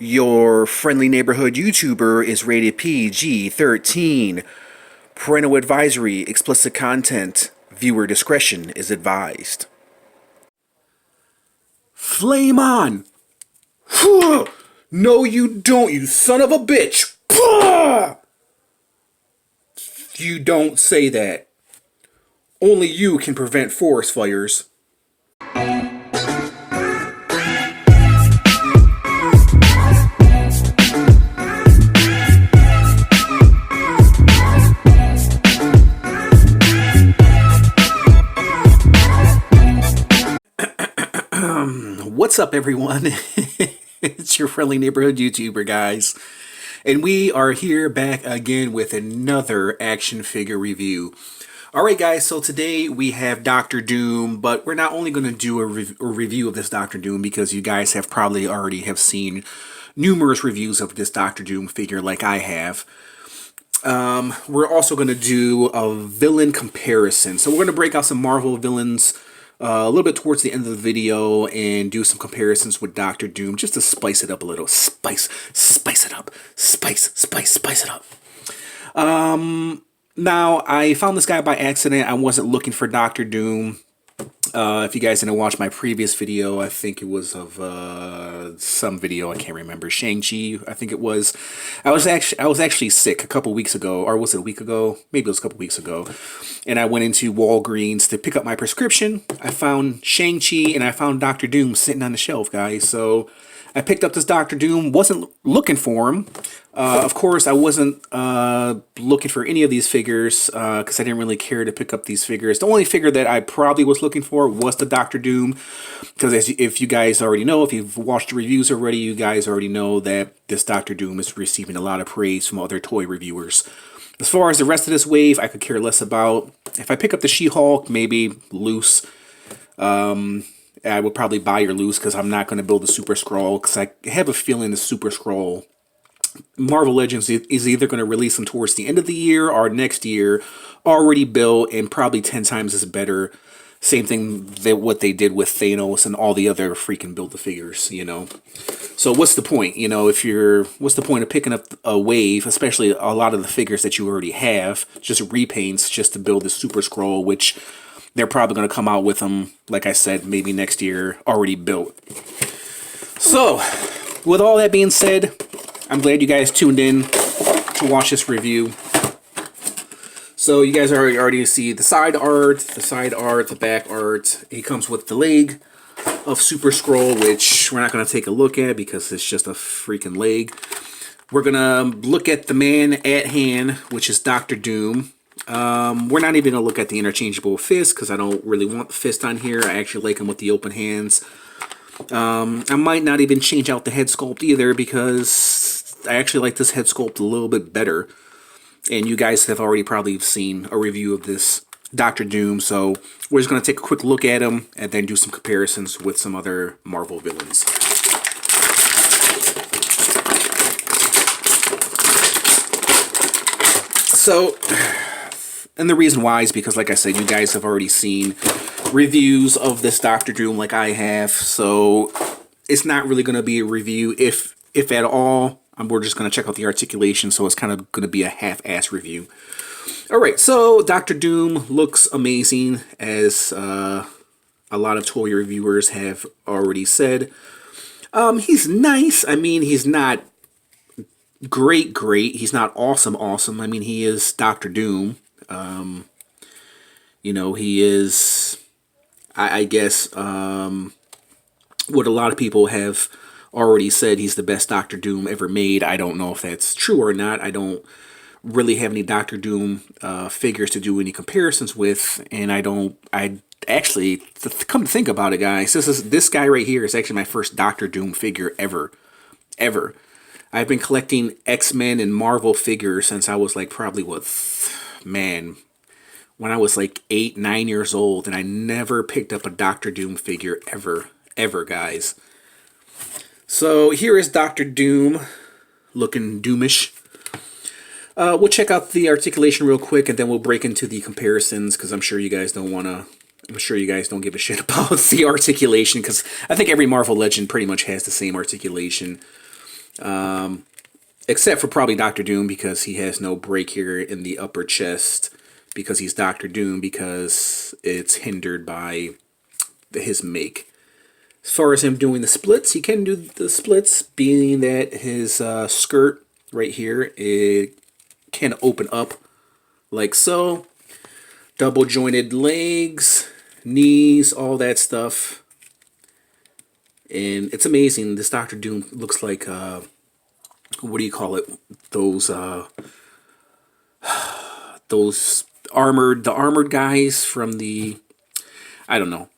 Your friendly neighborhood YouTuber is rated PG-13. Parental advisory, explicit content. Viewer discretion is advised. Flame on! No, you don't, you son of a bitch! You don't say that. Only you can prevent forest fires. What's up, everyone? It's your friendly neighborhood YouTuber, guys. And we are here back again with another action figure review. Alright guys, so today we have Doctor Doom, but we're not only going to do a review of this Doctor Doom because you guys have probably already have seen numerous reviews of this Doctor Doom figure like I have. We're also going to do a villain comparison. So we're going to break out some Marvel villains a little bit towards the end of the video and do some comparisons with Doctor Doom just to spice it up a little. Spice it up. Spice it up. Now, I found this guy by accident. I wasn't looking for Doctor Doom. If you guys didn't watch my previous video, I think it was of some video, I can't remember, Shang-Chi, I think it was. I was actually sick a couple weeks ago, or was it a week ago? Maybe it was a couple weeks ago. And I went into Walgreens to pick up my prescription. I found Shang-Chi and I found Doctor Doom sitting on the shelf, guys. So I picked up this Doctor Doom, wasn't looking for him. Of course, I wasn't looking for any of these figures because I didn't really care to pick up these figures. The only figure that I probably was looking for was the Doctor Doom, because if you guys already know, if you've watched the reviews already, you guys already know that this Doctor Doom is receiving a lot of praise from other toy reviewers. As far as the rest of this wave, I could care less about. If I pick up the She-Hulk, maybe loose, I would probably buy her loose because I'm not going to build the Super Scroll, because I have a feeling the Super Scroll, Marvel Legends is either going to release them towards the end of the year or next year, already built and probably 10 times as better. Same thing that what they did with Thanos and all the other freaking Build-A-Figures, you know. So what's the point, you know, what's the point of picking up a wave, especially a lot of the figures that you already have, just repaints just to build the Super Scroll, which they're probably going to come out with them, like I said, maybe next year, already built. So, with all that being said, I'm glad you guys tuned in to watch this review. So you guys already see the side art, the back art. He comes with the leg of Super Scroll, which we're not going to take a look at because it's just a freaking leg. We're going to look at the man at hand, which is Doctor Doom. We're not even going to look at the interchangeable fist because I don't really want the fist on here. I actually like him with the open hands. I might not even change out the head sculpt either because I actually like this head sculpt a little bit better. And you guys have already probably seen a review of this Doctor Doom, so we're just going to take a quick look at him and then do some comparisons with some other Marvel villains. So, and the reason why is because, like I said, you guys have already seen reviews of this Doctor Doom like I have, so it's not really going to be a review, if at all. We're just going to check out the articulation, so it's kind of going to be a half-ass review. Alright, so Doctor Doom looks amazing, as a lot of toy reviewers have already said. He's nice. I mean, he's not great. He's not awesome. I mean, he is Doctor Doom. You know, he is, I guess, what a lot of people have already said, he's the best Doctor Doom ever made. I don't know if that's true or not. I don't really have any Doctor Doom figures to do any comparisons with, and I actually, come to think about it, guys, this guy right here is actually my first Doctor Doom figure ever. I've been collecting X-Men and Marvel figures since I was like probably when I was like 8, 9 years old, and I never picked up a Doctor Doom figure ever, guys. So here is Doctor Doom, looking doomish. We'll check out the articulation real quick, and then we'll break into the comparisons, because I'm sure you guys don't give a shit about the articulation, because I think every Marvel Legend pretty much has the same articulation. Except for probably Doctor Doom, because he has no break here in the upper chest, because he's Doctor Doom, because it's hindered by his make. As far as him doing the splits, he can do the splits, being that his skirt right here, it can open up like so. Double jointed legs, knees, all that stuff. And it's amazing. This Doctor Doom looks like, what do you call it? Those armored guys from the, I don't know.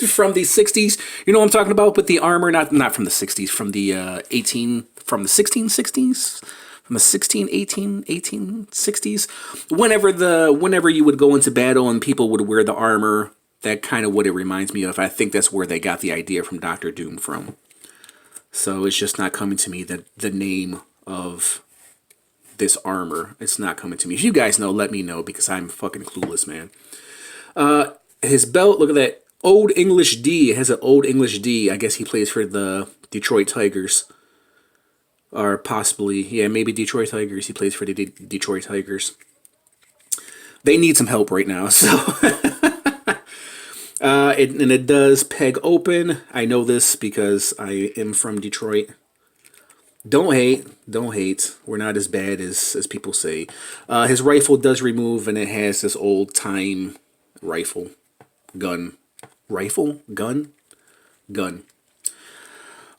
From the 60s. You know what I'm talking about? With the armor, not from the 60s, from the 1660s? From the 1860s. Whenever you would go into battle and people would wear the armor, that kind of what it reminds me of. I think that's where they got the idea from Doctor Doom from. So it's just not coming to me, the name of this armor. It's not coming to me. If you guys know, let me know, because I'm fucking clueless, man. His belt, look at that. Old English D. It has an Old English D. I guess he plays for the Detroit Tigers. Or possibly, yeah, maybe Detroit Tigers. He plays for the Detroit Tigers. They need some help right now, so. And it does peg open. I know this because I am from Detroit. Don't hate. We're not as bad as people say. His rifle does remove, and it has this old time rifle. Gun.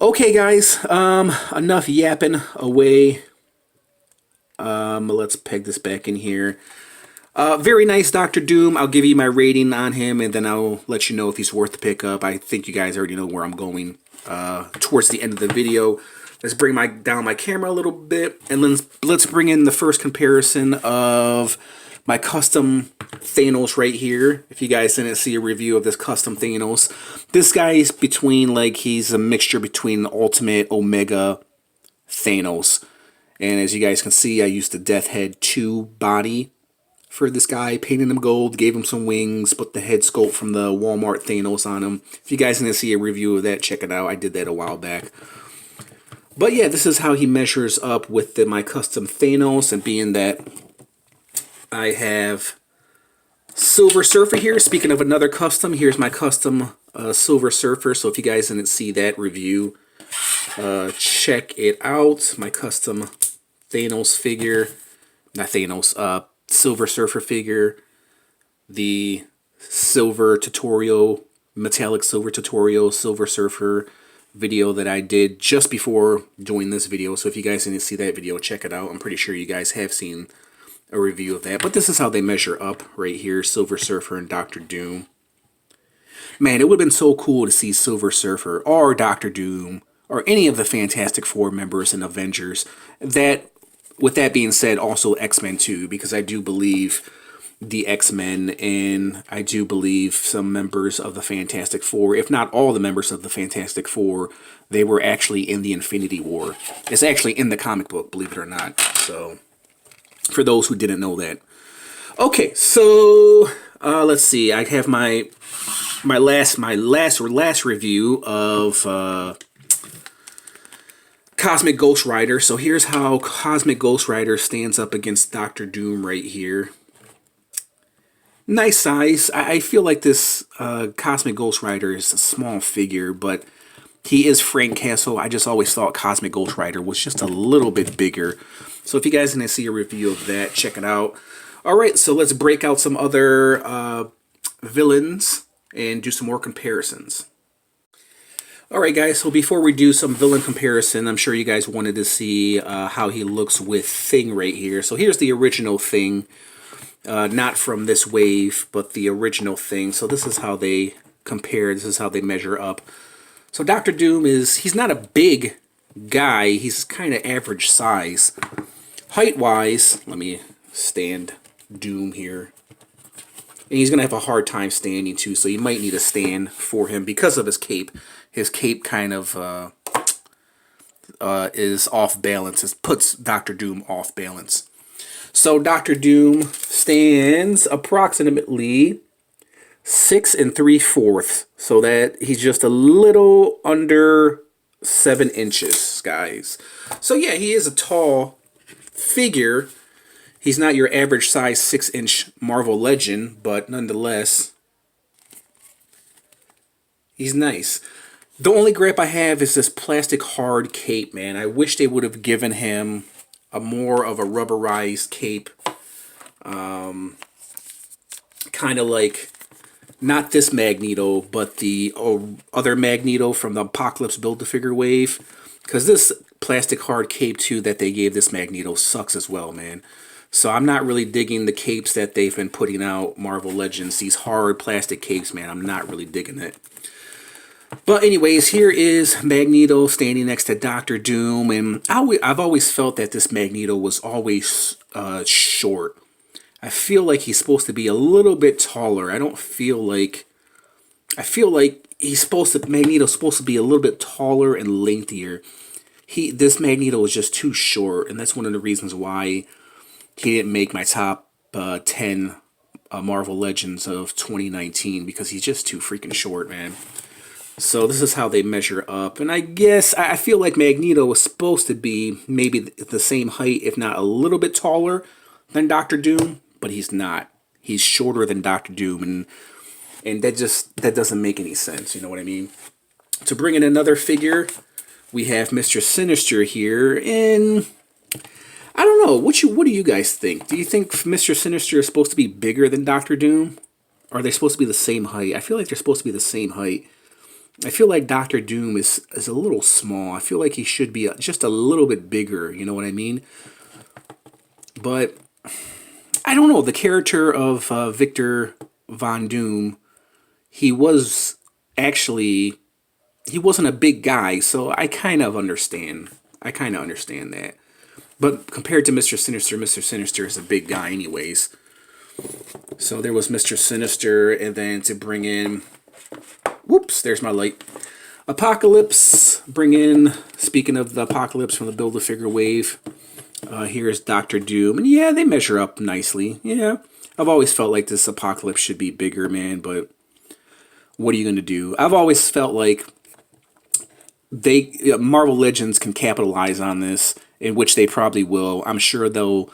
Okay, guys. Enough yapping away. Let's peg this back in here. Very nice Doctor Doom. I'll give you my rating on him, and then I'll let you know if he's worth the pickup. I think you guys already know where I'm going towards the end of the video. Let's bring down my camera a little bit, and let's bring in the first comparison of my custom Thanos right here. If you guys didn't see a review of this custom Thanos, this guy's he's a mixture between Ultimate, Omega, Thanos. And as you guys can see, I used the Death Head 2 body for this guy, painted him gold, gave him some wings, put the head sculpt from the Walmart Thanos on him. If you guys didn't see a review of that, check it out. I did that a while back. But yeah, this is how he measures up with my custom Thanos, and being that I have Silver Surfer here. Speaking of another custom, here's my custom Silver Surfer. So if you guys didn't see that review, check it out. My custom Thanos figure, not Thanos, Silver Surfer figure. The silver tutorial, metallic silver tutorial, Silver Surfer video that I did just before doing this video. So if you guys didn't see that video, check it out. I'm pretty sure you guys have seen a review of that. But this is how they measure up right here, Silver Surfer and Doctor Doom. Man, it would have been so cool to see Silver Surfer or Doctor Doom or any of the Fantastic Four members in Avengers. That, with that being said, also X-Men too, because I do believe the X-Men, and I do believe some members of the Fantastic Four, if not all the members of the Fantastic Four, they were actually in the Infinity War. It's actually in the comic book, believe it or not. So, for those who didn't know that. Okay, so let's see. I have my last review of Cosmic Ghost Rider. So here's how Cosmic Ghost Rider stands up against Doctor Doom right here. Nice size. I feel like this Cosmic Ghost Rider is a small figure, but he is Frank Castle. I just always thought Cosmic Ghost Rider was just a little bit bigger. So if you guys didn't see a review of that, check it out. Alright, so let's break out some other villains and do some more comparisons. Alright guys, so before we do some villain comparison, I'm sure you guys wanted to see how he looks with Thing right here. So here's the original Thing. Not from this wave, but the original Thing. So this is how they compare. This is how they measure up. So Doctor Doom he's not a big guy. He's kind of average size. Height-wise, let me stand Doom here. And he's going to have a hard time standing too, so you might need a stand for him because of his cape. His cape kind of is off balance. It puts Doctor Doom off balance. So Doctor Doom stands approximately 6 3/4. So that he's just a little under 7 inches, guys. So yeah, he is a tall figure. He's not your average size 6-inch Marvel Legend, but nonetheless, he's nice. The only gripe I have is this plastic hard cape, man. I wish they would have given him a more of a rubberized cape. Kind of like, not this Magneto, but the other Magneto from the Apocalypse Build-A-Figure wave. Because this plastic hard cape, too, that they gave this Magneto sucks as well, man. So I'm not really digging the capes that they've been putting out, Marvel Legends. These hard plastic capes, man, I'm not really digging it. But anyways, here is Magneto standing next to Doctor Doom. And I've always felt that this Magneto was always short. I feel like he's supposed to be a little bit taller. I feel like Magneto's supposed to be a little bit taller and lengthier. This Magneto is just too short, and that's one of the reasons why he didn't make my top 10 Marvel Legends of 2019, because he's just too freaking short, man. So this is how they measure up, and I guess I feel like Magneto was supposed to be maybe the same height, if not a little bit taller than Doctor Doom, but he's not. He's shorter than Doctor Doom, and that doesn't make any sense. You know what I mean? To bring in another figure, we have Mr. Sinister here, and I don't know. What do you guys think? Do you think Mr. Sinister is supposed to be bigger than Doctor Doom? Or are they supposed to be the same height? I feel like they're supposed to be the same height. I feel like Doctor Doom is a little small. I feel like he should be just a little bit bigger. You know what I mean? But I don't know. The character of Victor Von Doom, he wasn't a big guy, so I kind of understand. That. But compared to Mr. Sinister is a big guy anyways. So there was Mr. Sinister, and then to bring in... Whoops, there's my light. Apocalypse, speaking of the Apocalypse from the Build-A-Figure wave, here's Doctor Doom. And yeah, they measure up nicely. Yeah, I've always felt like this Apocalypse should be bigger, man, but what are you going to do? I've always felt like Marvel Legends can capitalize on this, in which they probably will. I'm sure they'll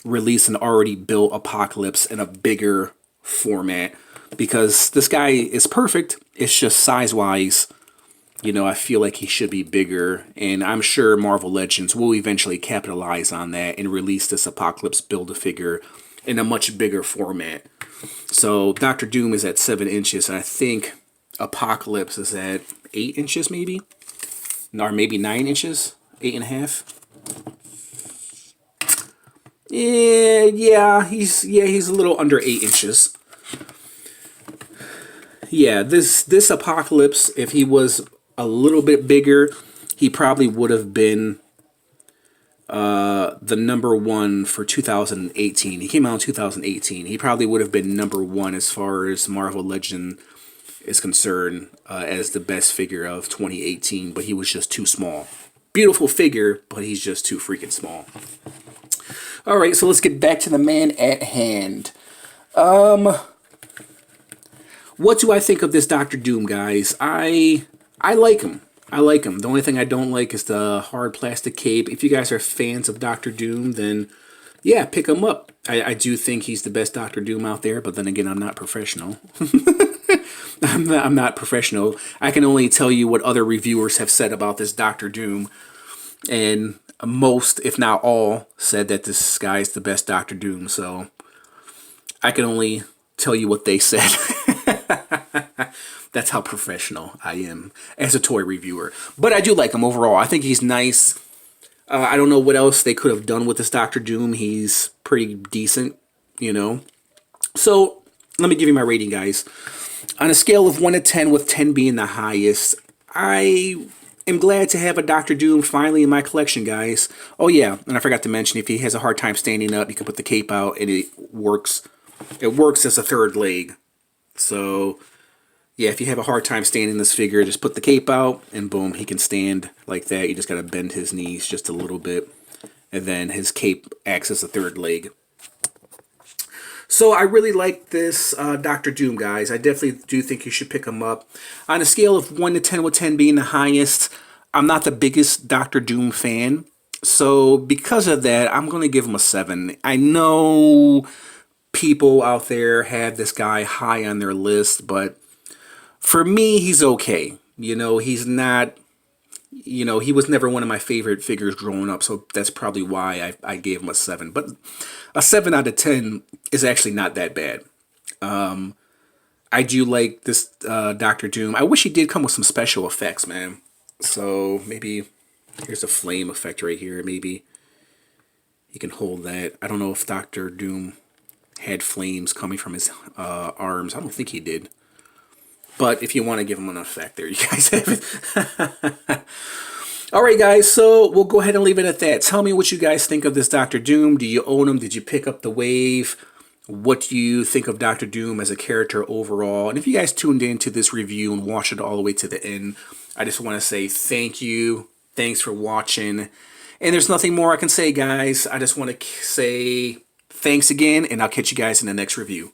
release an already built Apocalypse in a bigger format, because this guy is perfect. It's just size-wise, I feel like he should be bigger, and I'm sure Marvel Legends will eventually capitalize on that and release this Apocalypse Build-A-Figure in a much bigger format. So Doctor Doom is at 7 inches, and I think Apocalypse is at 8 inches maybe? Or maybe 9 inches? 8.5? Yeah, he's a little under 8 inches. Yeah, this Apocalypse, if he was a little bit bigger, he probably would have been the number 1 for 2018. He came out in 2018. He probably would have been number 1 as far as Marvel Legend is concerned, as the best figure of 2018, but he was just too small. Beautiful figure, but he's just too freaking small. All right, so let's get back to the man at hand. What do I think of this Doctor Doom, guys? I like him. The only thing I don't like is the hard plastic cape. If you guys are fans of Doctor Doom, then yeah, pick him up. I do think he's the best Doctor Doom out there, but then again, I'm not professional. I'm not professional. I can only tell you what other reviewers have said about this Doctor Doom, and most, if not all, said that this guy's the best Doctor Doom, so I can only tell you what they said. That's how professional I am as a toy reviewer. But I do like him overall. I think he's nice. I don't know what else they could have done with this Doctor Doom. He's pretty decent, So, let me give you my rating, guys. On a scale of 1 to 10, with 10 being the highest, I am glad to have a Doctor Doom finally in my collection, guys. Oh yeah, and I forgot to mention, if he has a hard time standing up, you can put the cape out and it works. It works as a third leg. So, yeah, if you have a hard time standing this figure, just put the cape out and boom, he can stand like that. You just got to bend his knees just a little bit, and then his cape acts as a third leg. So I really like this Doctor Doom, guys. I definitely do think you should pick him up. On a scale of 1 to 10, with 10 being the highest, I'm not the biggest Doctor Doom fan, so because of that, I'm going to give him a 7. I know people out there have this guy high on their list, but for me, he's okay. He's not, he was never one of my favorite figures growing up, so that's probably why I gave him a 7. But a 7 out of 10 is actually not that bad. I do like this Doctor Doom. I wish he did come with some special effects, man. So maybe here's a flame effect right here. Maybe he can hold that. I don't know if Doctor Doom had flames coming from his arms. I don't think he did. But if you want to give him an effect, there you guys have it. All right, guys, so we'll go ahead and leave it at that. Tell me what you guys think of this Doctor Doom. Do you own him? Did you pick up the wave? What do you think of Doctor Doom as a character overall? And if you guys tuned into this review and watched it all the way to the end, I just want to say thank you. Thanks for watching. And there's nothing more I can say, guys. I just want to say thanks again, and I'll catch you guys in the next review.